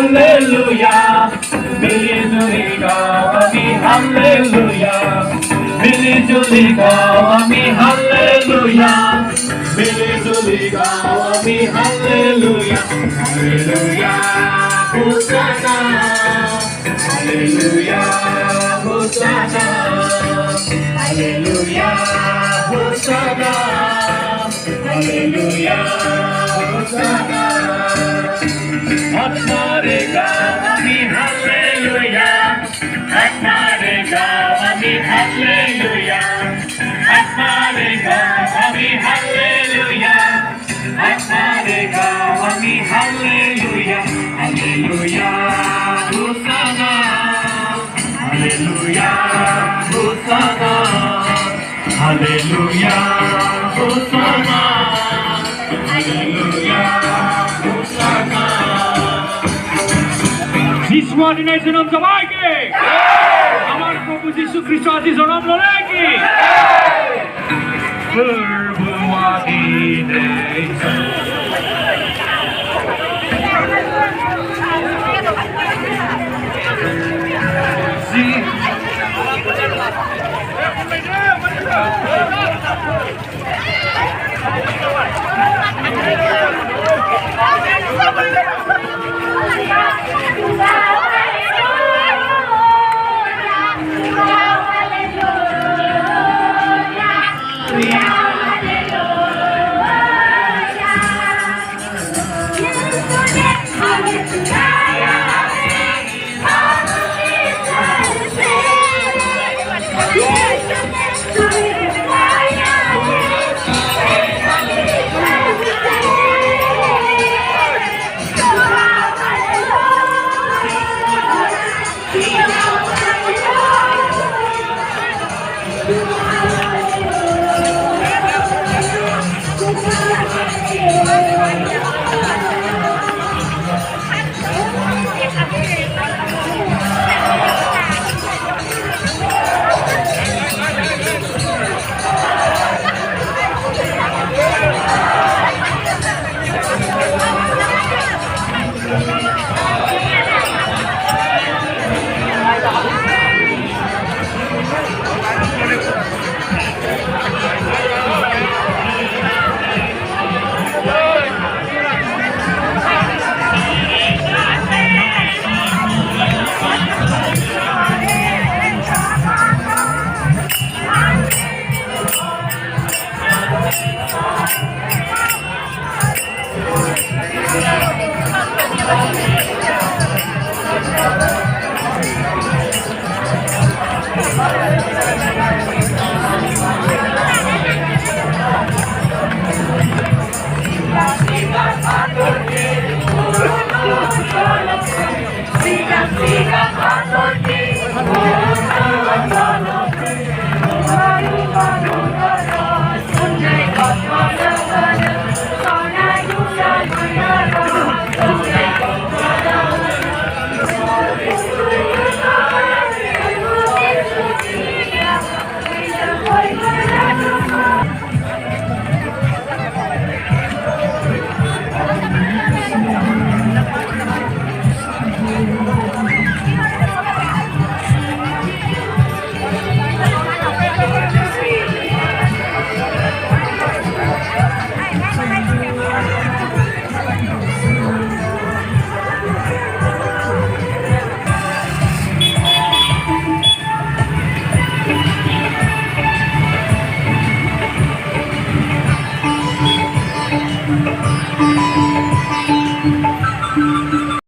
Hallelujah, Billy Julie go, Ami Hallelujah, Billy Julie go, Ami Hallelujah, Billy Julie go, Ami Hallelujah, Hallelujah, Hosanna, Hallelujah, Hosanna, Hallelujah, Hosanna, Hallelujah, Hosanna. Atmarega, Ami Hallelujah. Atmarega, Ami Hallelujah. Atmarega, Ami Hallelujah. Atmarega, Ami Hallelujah. Hallelujah, Hosanna. Hallelujah, Hosanna. Hallelujah, Hosanna. Hallelujah, Hosanna. Niswani naizunam zawaiki! Amar Prabhu Jisu Krishna aziz onam loleki! Verbuadi